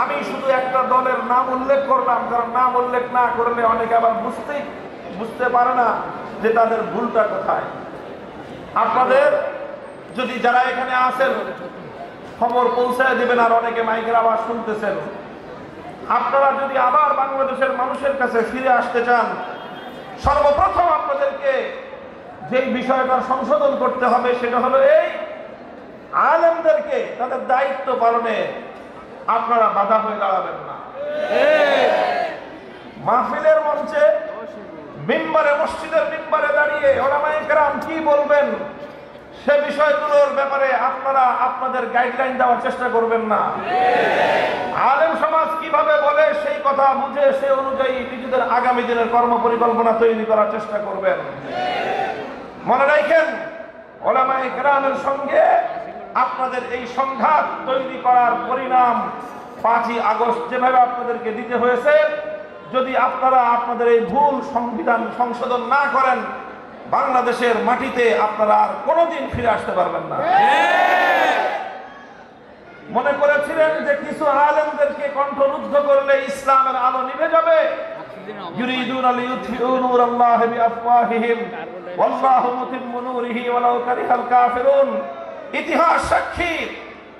আমি শুধু একটা দলের নাম উল্লেখ করলাম, কারণ নাম উল্লেখ না করলে অনেকে আবার বুঝতে পারে না যে তাদের ভুলটা কোথায়। আপনাদের যদি যারা এখানে আছেন খবর পৌঁছায় দিবেন, আর অনেকে মাইকের আওয়াজ শুনতেছেন, আপনারা যদি আবার বাংলাদেশের মানুষের কাছে ফিরে আসতে চান, সর্বপ্রথম আপনাদেরকে যে বিষয়টার সংশোধন করতে হবে সেটা হলো এই, আলেমদেরকে তাদের দায়িত্ব পালনে আপনারা বাধা হয়ে দাঁড়াবেন না। মাহফিলের মঞ্চে মিম্বারে, মসজিদের মিম্বারে দাঁড়িয়ে উলামায়ে কেরাম কি বলবেন সে বিষয়গুলোর ব্যাপারে আপনারা আপনাদের গাইডলাইন দেওয়ার চেষ্টা করবেন না। আলেম সমাজ কিভাবে বলে সেই কথা বুঝে সে অনুযায়ী নিজেদের আগামী দিনের কর্ম পরিকল্পনা তৈরি করার চেষ্টা করবেন। মনে রাখেন, উলামায়ে কেরামের সঙ্গে আপনাদের এই সংঘাত তৈরি করার পরিণাম 5ই আগস্ট যেভাবে আপনাদেরকে দিতে হয়েছে, যদি আপনারা আপনাদের এই ভুল সংবিধান সংশোধন না করেন, বাংলাদেশের মাটিতে আপনারা আর কোনোদিন ফিরে আসতে পারবেন না। মনে করেছিলেন যে কিছু আলেমদেরকে কণ্ঠরুদ্ধ করলে ইসলামের আলো নিভে যাবে। ইউরিদুনা লিইউতফিউ নূরাল্লাহি বিআফওয়াহিহিম ওয়াল্লাহু মুতিম্মু নূরিহি ওয়ালাউ কারিহাল কাফিরুন। ইতিহাস সাক্ষী,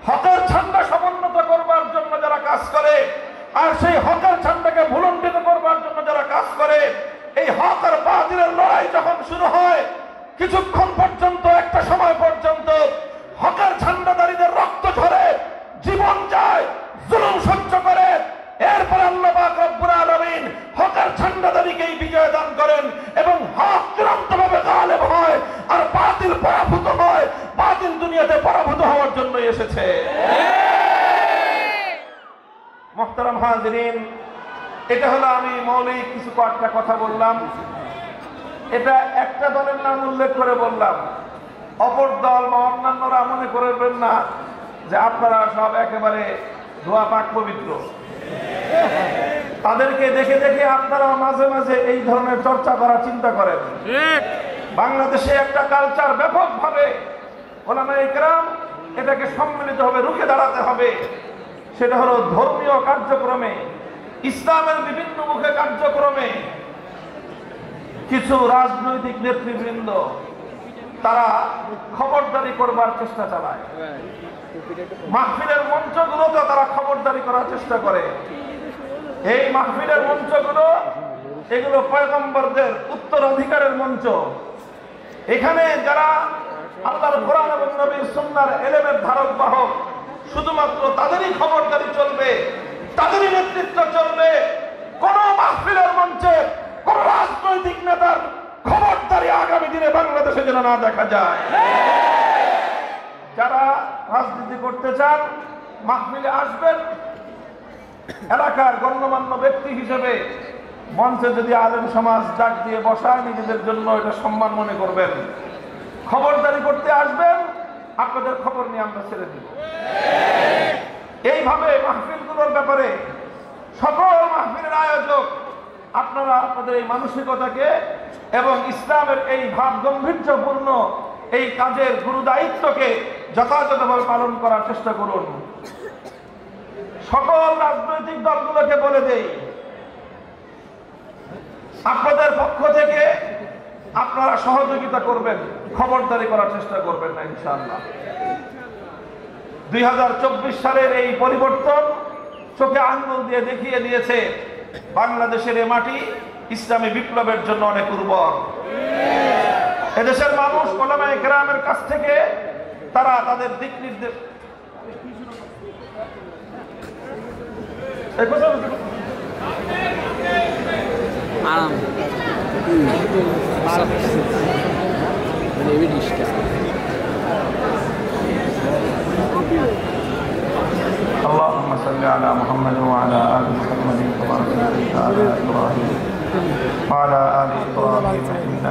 হকের ঝান্ডা সমুন্নত করবার জন্য যারা কাজ করে, আর সেই হকের ঝান্ডাকে ভুলুণ্ঠিত করবার জন্য যারা কাজ করে, এই হক আর বাতিলের লড়াই যখন শুরু হয়, কিছুক্ষণ পর্যন্ত, একটা সময় পর্যন্ত হকের ঝান্ডাদারীদের রক্ত ঝরে, জীবন যায়, জুলুম সহ্য করে, এরপর আল্লাহ পাক রব্বুল আলামিন হকের ঝান্ডাদারীকেই বিজয় দান করেন এবং হক চূড়ান্তভাবে গালেব হয় আর বাতিল পরাভূত হয়। বাতিল দুনিয়াতে পরাভূত হওয়ার জন্য এসেছে। মুহতারাম হাজিরিন, এটা হলো আমি মৌলিক কিছু কয়েকটা কথা বললাম। এটা একটা দলের নাম উল্লেখ করে বললাম। অপর দল বা অন্যান্যরা মনে করবেন না যে আপনারা সব একেবারে ধোয়া পাক পবিত্র। তাদেরকে দেখে দেখে আপনারা মাঝে মাঝে এই ধরনের চর্চা করার চিন্তা করেন। বাংলাদেশে একটা কালচার ব্যাপকভাবে উলামায়ে কেরাম এটাকে সম্মিলিতভাবে রুখে দাঁড়াতে হবে। সেটা হলো ধর্মীয় কার্যক্রমে, ইসলামের বিভিন্ন মুখে কার্যক্রমে কিছু রাজনৈতিক নেতৃবৃন্দ তারা খবরদারি করবার চেষ্টা চালায়। মাহফিলের মঞ্চগুলোতে তারা খবরদারি করার চেষ্টা করে। এই মাহফিলের মঞ্চগুলো, এগুলো পয়গম্বরদের উত্তরাধিকারের মঞ্চ। এখানে যারা আল্লাহর কোরআন এবং নবীর সুন্নাহর ইলমের ধারক বাহক, শুধুমাত্র তাদেরই খবরদারি চলবে, তাদেরই নেতৃত্ব চলবে। কোন মাহফিলের মঞ্চে কোন রাজনৈতিক নেতার খবরদারি আগামী দিনে বাংলাদেশে যেন না দেখা যায়। যারা রাজনীতি করতে চান মাহফিলে আসবেন, এলাকার গণ্যমান্য ব্যক্তি হিসেবে মঞ্চে যদি আলেম সমাজ ডাক দিয়ে বসায়, নিজেদের জন্য এটা সম্মান মনে করবেন। খবরদারি করতে আসবেন, আপনাদের খবর নিয়ে আমরা ছেড়ে দিব। এইভাবে মাহফিলগুলোর ব্যাপারে সকল মাহফিলের আয়োজক আপনারা আপনাদের এই মানসিকতাকে এবং ইসলামের এই ভাব গম্ভীর্যপূর্ণ এই কাজের গুরু দায়িত্বকে যথাযথভাবে পালন করার চেষ্টা করুন। সকল রাজনৈতিক দলগুলোকে বলে দেই, আপনাদের পক্ষ থেকে আপনারা সহযোগিতা করবেন, খবরদারি করার চেষ্টা করবেন না ইনশাআল্লাহ। 2024 সালের এই পরিবর্তন চোখে আঙ্গুল দিয়ে দেখিয়ে দিয়েছে বাংলাদেশের এ মাটি ইসলামী বিপ্লবের জন্য অনেক উর্বর। এদেশের মানুষ উলামায়ে কেরামের কাছ থেকে তারা তাদের দিক নির্দেশ اللهم صل على محمد وعلى آل محمد كما صليت على إبراهيم وعلى آل إبراهيم إنك